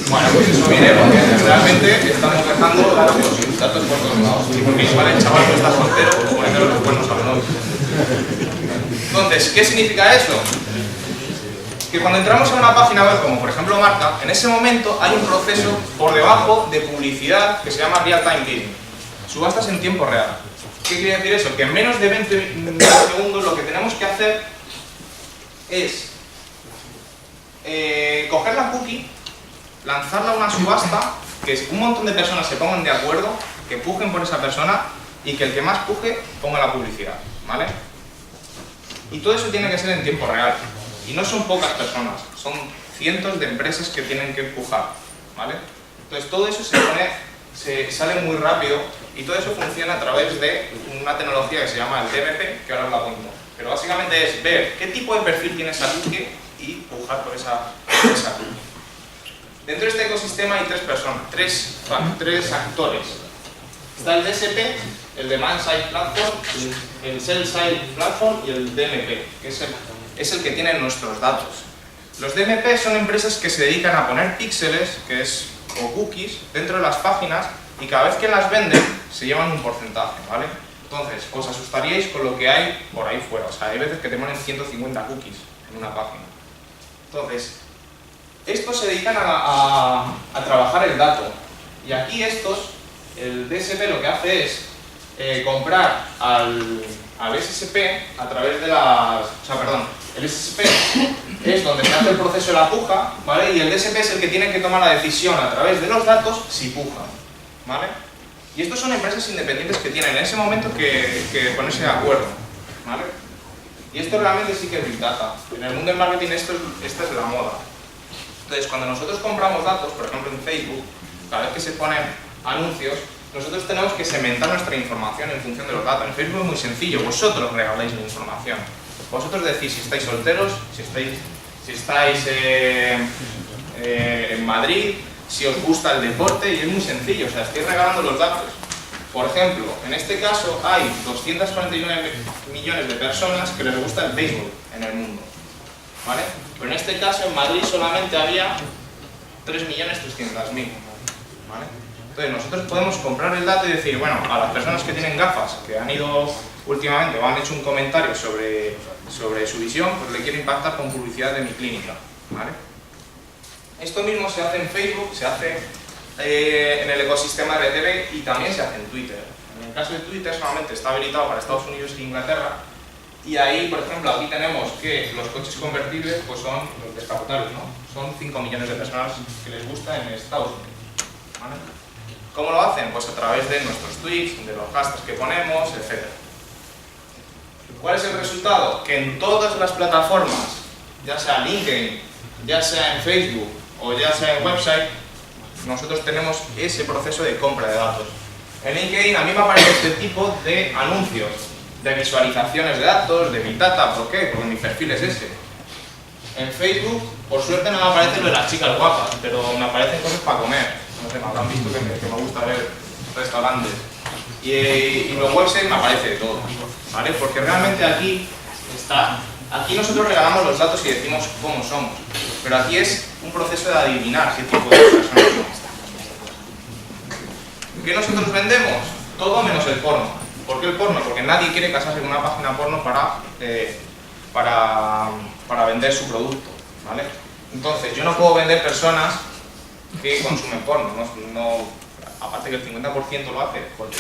Bueno, pues eso viene porque realmente estamos dejando datos por todos lados. Y porque igual el chaval no está soltero, pues poniéndole los cuernos al novio. Entonces, ¿qué significa eso? Que cuando entramos a una página web, como por ejemplo Marca, en ese momento hay un proceso por debajo de publicidad que se llama Real Time Bidding. Subastas en tiempo real. ¿Qué quiere decir eso? Que en menos de 20 segundos lo que tenemos que hacer es coger la cookie, lanzarla a una subasta, que un montón de personas se pongan de acuerdo, que pujen por esa persona y que el que más puje ponga la publicidad, ¿vale? Y todo eso tiene que ser en tiempo real. Y no son pocas personas, son cientos de empresas que tienen que empujar, ¿vale? Entonces todo eso se sale muy rápido y todo eso funciona a través de una tecnología que se llama el DMP, que ahora os la cuento. Pero básicamente es ver qué tipo de perfil tiene esa cookie y pujar por esa cookie. Dentro de este ecosistema hay tres actores. Está el DSP, el Demand Side Platform, el Sell Side Platform y el DMP, que es el que tiene nuestros datos. Los DMP son empresas que se dedican a poner píxeles, o cookies, dentro de las páginas y cada vez que las venden se llevan un porcentaje, ¿vale? Entonces, os asustaríais con lo que hay por ahí fuera. O sea, hay veces que te ponen 150 cookies en una página. Entonces, estos se dedican a trabajar el dato. Y aquí el DSP lo que hace es comprar al SSP a través de el SSP es donde se hace el proceso de la puja, ¿vale? Y el DSP es el que tiene que tomar la decisión a través de los datos si pujan, ¿vale? Y estos son empresas independientes que tienen en ese momento que ponerse de acuerdo, ¿vale? Y esto realmente sí que es Big Data. En el mundo del marketing esta es la moda. Entonces, cuando nosotros compramos datos, por ejemplo en Facebook, cada vez que se ponen anuncios, nosotros tenemos que segmentar nuestra información en función de los datos. En Facebook es muy sencillo, vosotros regaláis la información. Vosotros decís si estáis solteros, si estáis en Madrid, si os gusta el deporte, y es muy sencillo, o sea, estáis regalando los datos. Por ejemplo, en este caso hay 249 millones de personas que les gusta el béisbol en el mundo, ¿vale? Pero en este caso en Madrid solamente había 3.300.000, ¿vale? Entonces nosotros podemos comprar el dato y decir, bueno, a las personas que tienen gafas, que han ido últimamente o han hecho un comentario sobre su visión, pues le quiero impactar con publicidad de mi clínica, ¿vale? Esto mismo se hace en Facebook, se hace en el ecosistema de RTV y también se hace en Twitter. En el caso de Twitter solamente está habilitado para Estados Unidos e Inglaterra y ahí, por ejemplo, aquí tenemos que los coches convertibles pues son los descapotables, ¿no? Son 5 millones de personas que les gusta en Estados Unidos, ¿vale? ¿Cómo lo hacen? Pues a través de nuestros tweets, de los hashtags que ponemos, etc. ¿Cuál es el resultado? Que en todas las plataformas, ya sea LinkedIn, ya sea en Facebook o ya sea en website, nosotros tenemos ese proceso de compra de datos. En LinkedIn a mí me aparece este tipo de anuncios, de visualizaciones de datos, de Big Data. ¿Por qué? Porque mi perfil es ese. En Facebook, por suerte no me aparece lo de las chicas guapas, pero me aparecen cosas para comer. No sé, me habrán visto que me gusta ver restaurantes. Y en los websites me aparece de todo, ¿vale? Porque realmente aquí nosotros regalamos los datos y decimos cómo somos, pero aquí es un proceso de adivinar qué tipo de personas somos. ¿Qué nosotros vendemos? Todo menos el porno. ¿Por qué el porno? Porque nadie quiere casarse con una página porno para vender su producto, ¿vale? Entonces, yo no puedo vender personas que consumen porno, aparte que el 50% lo hace, porque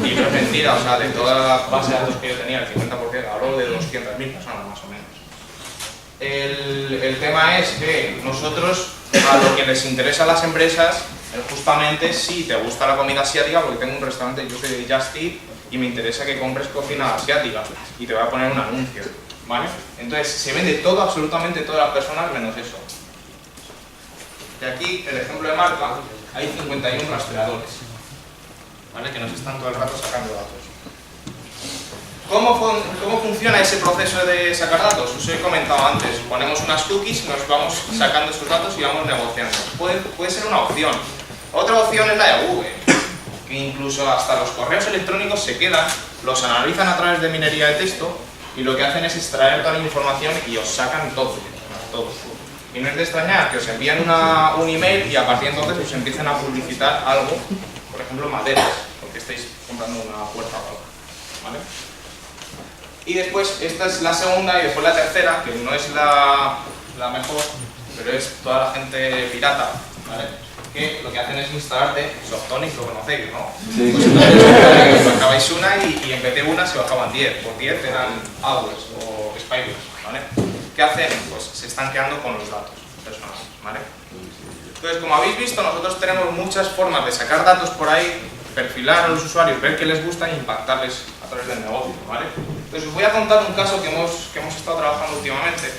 y no es mentira, o sea, de toda la base de datos que yo tenía, el 50%, hablo de 200.000 personas más o menos. El tema es que nosotros, a lo que les interesa a las empresas, es justamente si te gusta la comida asiática, porque tengo un restaurante, yo soy de Just Eat, y me interesa que compres cocina asiática, y te voy a poner un anuncio, ¿vale? Entonces, se vende todo, absolutamente todas las personas, menos eso. Y aquí, el ejemplo de marca, hay 51 rastreadores, ¿vale? Que nos están todo el rato sacando datos. ¿Cómo funciona ese proceso de sacar datos? Os he comentado antes, ponemos unas cookies, nos vamos sacando esos datos y vamos negociando. Puede ser una opción. Otra opción es la de Google, que incluso hasta los correos electrónicos se quedan, los analizan a través de minería de texto y lo que hacen es extraer toda la información y os sacan todo. Y no es de extrañar que os envían un email y a partir de entonces os empiezan a publicitar algo, por ejemplo maderas, porque estáis comprando una puerta o algo, ¿vale? Y después, esta es la segunda y después la tercera, que no es la mejor, pero es toda la gente pirata, ¿vale? Que lo que hacen es instalarte Softonic, lo conocéis, ¿no? Sí. Pues entonces bajabais una y en vez de una se bajaban 10, por 10 eran hours o spyware, ¿vale? ¿Qué hacen? Pues se están quedando con los datos personales, ¿vale? Entonces, como habéis visto, nosotros tenemos muchas formas de sacar datos por ahí, perfilar a los usuarios, ver qué les gusta e impactarles a través del negocio, ¿vale? Entonces os voy a contar un caso que hemos estado trabajando últimamente,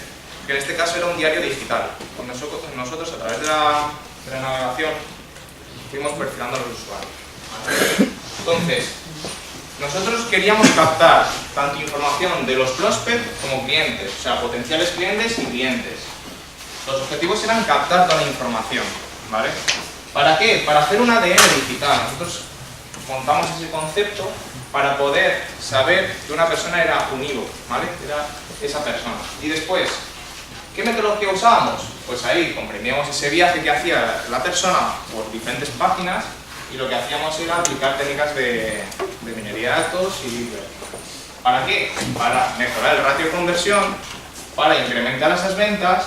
que en este caso era un diario digital. Nosotros a través de la navegación fuimos perfilando a los usuarios, ¿vale? Entonces, nosotros queríamos captar tanto información de los prospects como clientes, o sea, potenciales clientes y clientes. Los objetivos eran captar toda la información, ¿vale? ¿Para qué? Para hacer un ADN digital. Nosotros montamos ese concepto para poder saber que una persona era unívoco, ¿vale? Era esa persona. Y después, ¿qué metodología usábamos? Pues ahí comprimíamos ese viaje que hacía la persona por diferentes páginas y lo que hacíamos era aplicar técnicas de minería de datos y... ¿Para qué? Para mejorar el ratio de conversión, para incrementar esas ventas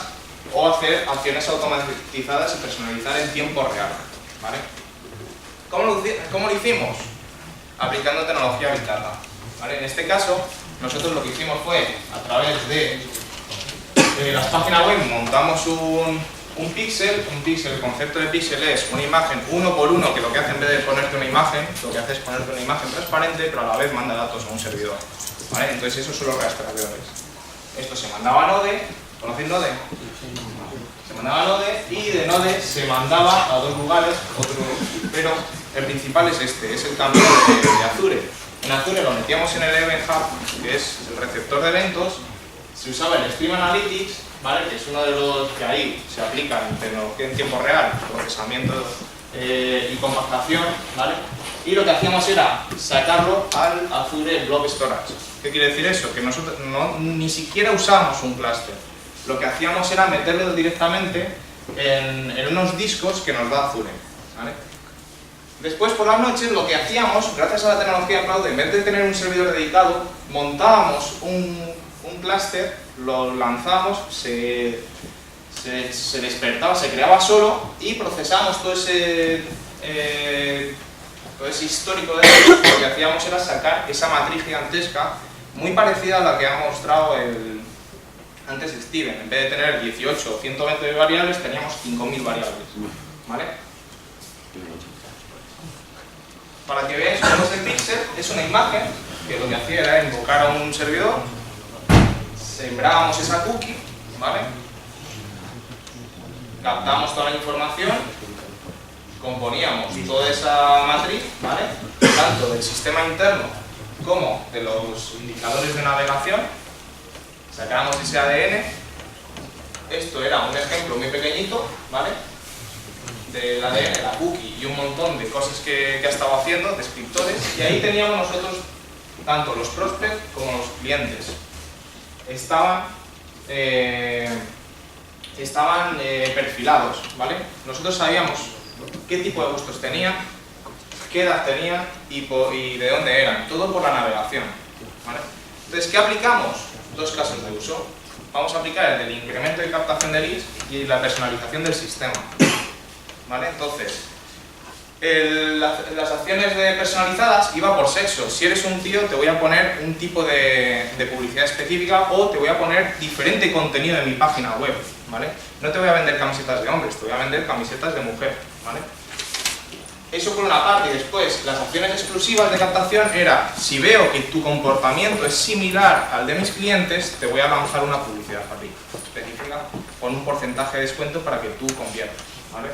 o hacer acciones automatizadas y personalizar en tiempo real, ¿vale? ¿Cómo lo hicimos? Aplicando tecnología Big Data, ¿vale? En este caso, nosotros lo que hicimos fue, a través de las páginas web, montamos un píxel. El concepto de píxel es una imagen uno por uno, que lo que hace en vez de ponerte una imagen, lo que hace es ponerte una imagen transparente, pero a la vez manda datos a un servidor, ¿vale? Entonces esos son los rastreadores. Esto se mandaba a Node. ¿Conocéis Node? Se mandaba a Node y de Node se mandaba a dos lugares, pero el principal es este, es el cambio de Azure. En Azure lo metíamos en el Event Hub, que es el receptor de eventos, se usaba el Stream Analytics, ¿vale? Que es uno de los que ahí se aplica en tecnología en tiempo real, procesamiento y compactación, ¿vale? Y lo que hacíamos era sacarlo al Azure Blob Storage. ¿Qué quiere decir eso? Que nosotros ni siquiera usábamos un clúster. Lo que hacíamos era meterlo directamente en unos discos que nos da Azure, ¿vale? Después, por las noches, lo que hacíamos, gracias a la tecnología cloud, en vez de tener un servidor dedicado, montábamos un clúster, lo lanzábamos, se despertaba, se creaba solo y procesábamos todo ese histórico de datos. Lo que hacíamos era sacar esa matriz gigantesca, muy parecida a la que ha mostrado antes Steven. En vez de tener 18 o 120 variables, teníamos 5.000 variables, ¿vale? Para que veáis cómo es el píxel, es una imagen que lo que hacía era invocar a un servidor, sembrábamos esa cookie, ¿vale? Captamos toda la información, componíamos toda esa matriz, ¿vale? Tanto del sistema interno como de los indicadores de navegación, sacábamos ese ADN. Esto era un ejemplo muy pequeñito, ¿vale? Del ADN, la cookie y un montón de cosas que ha estado haciendo, descriptores, y ahí teníamos nosotros tanto los prospects como los clientes. Estaban perfilados, ¿vale? Nosotros sabíamos qué tipo de gustos tenían, qué edad tenían y de dónde eran, todo por la navegación, ¿vale? Entonces, ¿qué aplicamos? Dos casos de uso. Vamos a aplicar el del incremento de captación de leads y la personalización del sistema, ¿vale? Entonces, las acciones personalizadas iba por sexo. Si eres un tío, te voy a poner un tipo de publicidad específica o te voy a poner diferente contenido en mi página web, ¿vale? No te voy a vender camisetas de hombres, te voy a vender camisetas de mujer, ¿vale? Eso por una parte. Y después, las acciones exclusivas de captación era, si veo que tu comportamiento es similar al de mis clientes, te voy a lanzar una publicidad para ti, específica, con un porcentaje de descuento para que tú conviertas, ¿vale?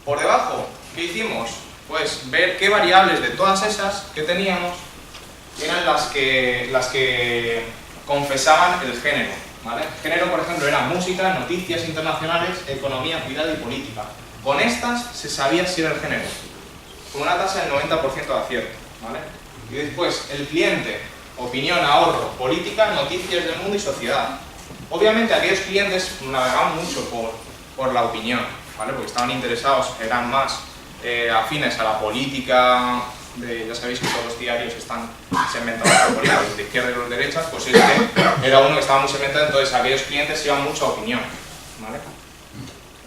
Por debajo, ¿qué hicimos? Pues ver qué variables de todas esas que teníamos eran las que confesaban el género, ¿vale? El género, por ejemplo, era música, noticias internacionales, economía, cuidado y política. Con estas se sabía si era el género, con una tasa del 90% de acierto, ¿vale? Y después, el cliente, opinión, ahorro, política, noticias del mundo y sociedad. Obviamente aquellos clientes navegaban mucho por la opinión, ¿vale? Porque estaban interesados, eran más afines a la política, ya sabéis que todos los diarios están segmentados por políticos de izquierda y de derechas, pues este era uno que estaba muy segmentado, entonces aquellos clientes iban mucho a opinión, ¿vale?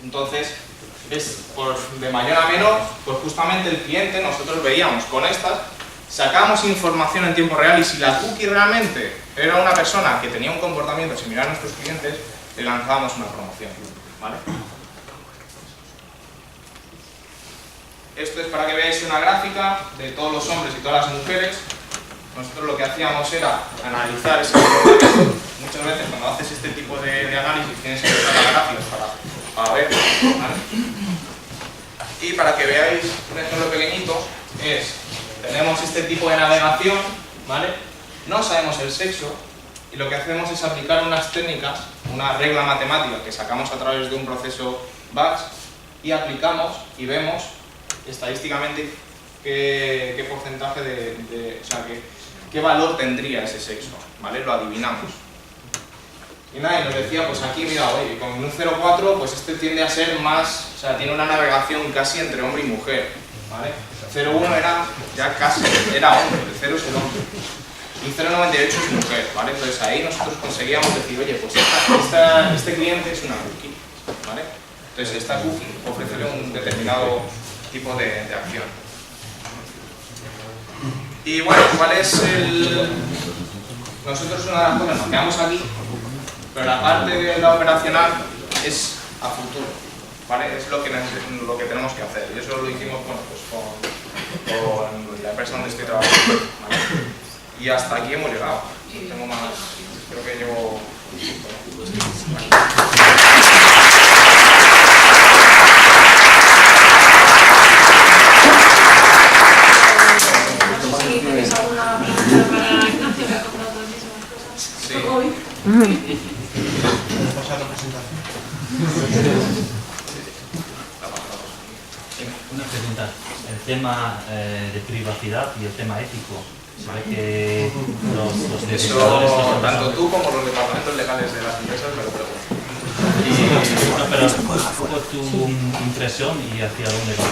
Entonces, de mayor a menor, pues justamente el cliente, nosotros veíamos con estas, sacábamos información en tiempo real y si la cookie realmente era una persona que tenía un comportamiento similar a nuestros clientes, le lanzábamos una promoción, ¿vale? Esto es para que veáis una gráfica de todos los hombres y todas las mujeres. Nosotros lo que hacíamos era analizar ese tipo de datos. Muchas veces cuando haces este tipo de análisis tienes que usar las gráficas para ver, ¿vale? Y para que veáis un ejemplo pequeñito, tenemos este tipo de navegación, ¿vale? No sabemos el sexo y lo que hacemos es aplicar unas técnicas, una regla matemática que sacamos a través de un proceso BACS y aplicamos y vemos estadísticamente qué porcentaje o sea, qué valor tendría ese sexo, ¿vale? Lo adivinamos. Y nada, y nos decía, pues aquí, mira, oye, con un 0,4, pues este tiende a ser más, o sea, tiene una navegación casi entre hombre y mujer, ¿vale? 0,1 era ya casi, era hombre, el 0 es el hombre. Y 0,98 es mujer, ¿vale? Entonces ahí nosotros conseguíamos decir, oye, pues este cliente es una cookie, ¿vale? Entonces esta cookie ofrece un determinado tipo de acción. Y bueno, ¿cuál es el...? Nosotros una de las cosas nos quedamos aquí, pero la parte de la operacional es a futuro, ¿vale? Es lo que tenemos que hacer. Y eso lo hicimos, bueno, pues con la empresa donde estoy trabajando, ¿vale? Y hasta aquí hemos llegado. Tengo más... Creo que llevo... ¿Tienes alguna pregunta para Ignacio que ha comprado las mismas cosas? Sí. Pasar la presentación. Una pregunta. El tema de privacidad y el tema ético. Se ve que los legisladores... Eso, tanto tú como los departamentos legales de las empresas me lo preguntan. Pero un poco tu impresión y hacia dónde va.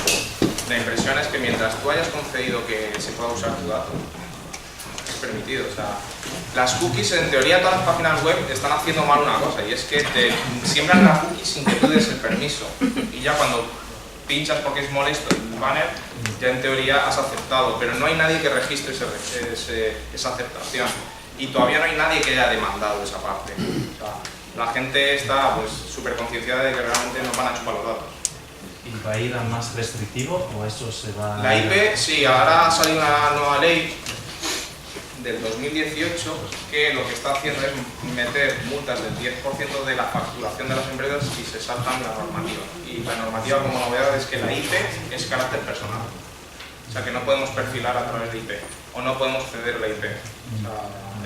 La impresión es que mientras tú hayas concedido que se pueda usar tu dato, es permitido. O sea, las cookies, en teoría, todas las páginas web están haciendo mal una cosa, y es que te siembran la cookie sin que tú des el permiso. Y ya cuando pinchas porque es molesto el banner, ya en teoría has aceptado, pero no hay nadie que registre esa aceptación. Y todavía no hay nadie que haya demandado esa parte. O sea, la gente está pues súper concienciada de que realmente nos van a chupar los datos. ¿Y va a ir a más restrictivo o eso se va a...? La IP, sí, ahora ha salido una nueva ley del 2018 que lo que está haciendo es meter multas del 10% de la facturación de las empresas si se saltan la normativa. Y la normativa como novedad es que la IP es carácter personal. O sea que no podemos perfilar a través de IP o no podemos ceder la IP. O sea,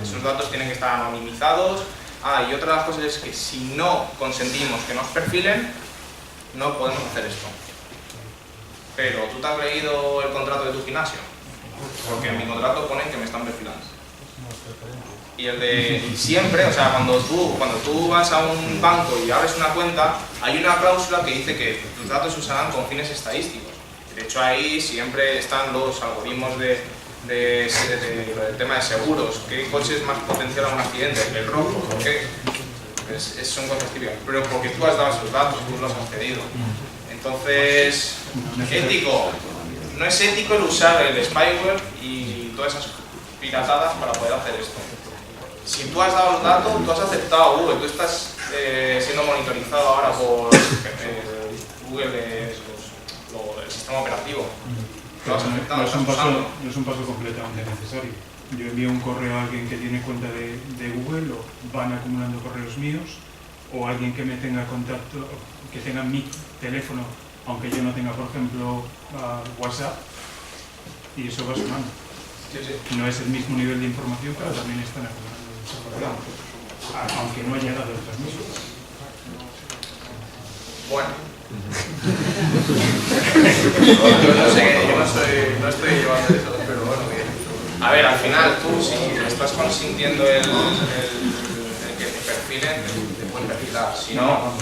esos datos tienen que estar anonimizados. Y otra de las cosas es que si no consentimos que nos perfilen, no podemos hacer esto. Pero tú te has leído el contrato de tu gimnasio, porque en mi contrato ponen que me están perfilando. Y el de siempre, o sea, cuando tú vas a un banco y abres una cuenta, hay una cláusula que dice que tus datos se usarán con fines estadísticos. De hecho, ahí siempre están los algoritmos del tema de seguros. ¿Qué coche es más potencial a un accidente? El rojo. ¿Por qué? Son cosas típicas, pero porque tú has dado esos datos, tú los has cedido. Entonces, ético. No es ético el usar el spyware y todas esas piratadas para poder hacer esto. Si tú has dado los datos, tú has aceptado Google, tú estás siendo monitorizado ahora por Google, el sistema operativo. Lo has aceptado, no es un paso completamente necesario. Yo envío un correo a alguien que tiene cuenta de Google, o van acumulando correos míos, o alguien que me tenga contacto, que tenga mi teléfono, aunque yo no tenga, por ejemplo, WhatsApp, y eso va sumando. Sí, sí. No es el mismo nivel de información, pero también están acumulando información, aunque no haya dado el permiso. Bueno. Yo no sé, yo no estoy llevando eso, pero bueno, bien. A ver, al final tú, si estás consintiendo el que te perfilen, te pueden perfilar. Si no,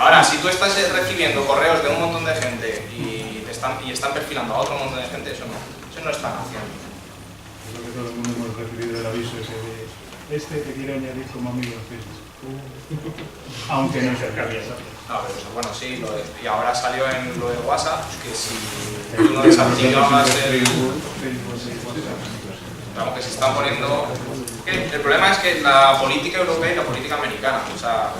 ahora, si tú estás recibiendo correos de un montón de gente y están perfilando a otro montón de gente, eso no están haciendo. Creo que todo el mundo hemos recibido el aviso ese de te quiero añadir como amigo en Facebook. Aunque no es el caso. Pero eso, bueno, sí, y ahora salió en lo de WhatsApp que si tú no desactivabas Vamos, que se están poniendo... El problema es que la política europea y la política americana, o sea,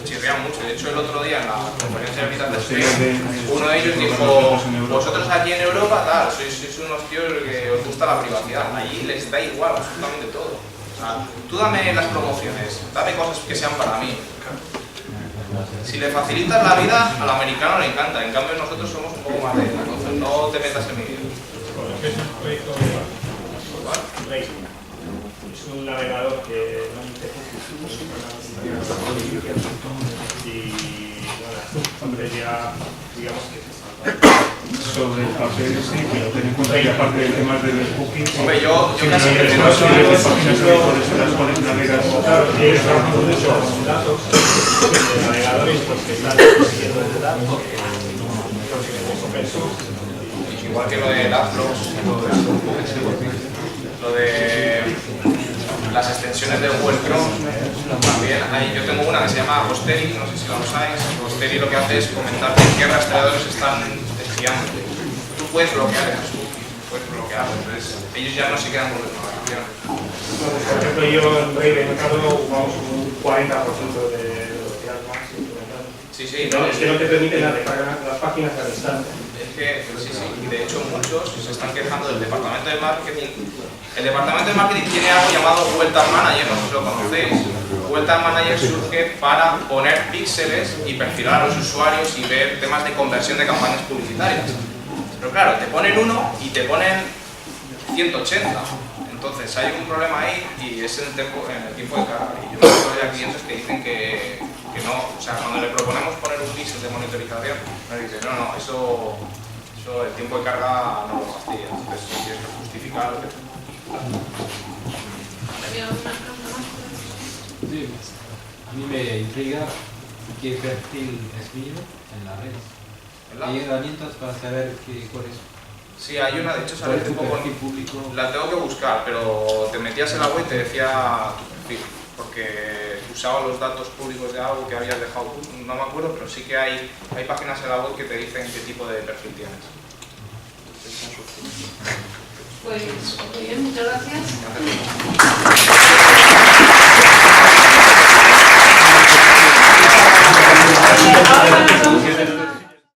chirrían mucho. De hecho, el otro día en la conferencia de mitad de Spain, uno de ellos dijo, vosotros aquí en Europa, tal, sois unos tíos que os gusta la privacidad. Allí les da igual absolutamente todo. O sea, tú dame las promociones, dame cosas que sean para mí. Si le facilitas la vida, al americano le encanta. En cambio, nosotros somos un poco más de... Entonces, no te metas en mi vida. Es un proyecto de es un navegador que no y bueno, ya digamos que sobre el papel sí, pero ten en cuenta que aparte del tema de los cookies, hombre, yo casi que prefiero páginas habituales de las cuales navegas. claro, tienes trabajando mucho con datos de navegadores pues, que están consiguiendo datos open source. igual que lo de Laplos, lo de las extensiones de Google Chrome, también yo tengo una que se llama Hosteri, no sé si la usáis. Hosteri lo que hace es comentarte qué rastreadores están espiando. Tú puedes bloquear esos cookies, puedes bloquearlos, entonces ellos ya no se quedan con las navegaciones. Por ejemplo, yo en Brave he notado vamos, un 40% de velocidad más implementado. Sí, sí, No, es que no te permiten descargar las páginas al instante. Es que, sí, sí, y de hecho muchos se están quejando del departamento de marketing. El departamento de marketing tiene algo llamado Google Tag Manager, no sé si lo conocéis. Google Tag Manager surge para poner píxeles y perfilar a los usuarios y ver temas de conversión de campañas publicitarias. Pero claro, te ponen uno y te ponen 180. Entonces hay un problema ahí y es en el tiempo de carga. Y yo conozco ya clientes que dicen que no, o sea, cuando le proponemos poner un píxel de monitorización, nos dicen, no, eso el tiempo de carga no lo fastidia, entonces tienes que justificar. ¿Había alguna pregunta más? Sí, a mí me intriga qué perfil es mío en la red. ¿Hay herramientas para saber cuál es? Sí, hay una, de hecho ¿Cuál sale es tu un poco... perfil público? La tengo que buscar, pero te metías en la web y te decía tu perfil, porque usaba los datos públicos de algo que habías dejado tú, no me acuerdo, pero sí que hay páginas en la web que te dicen qué tipo de perfil tienes. Pues muy bien, muchas gracias. Gracias.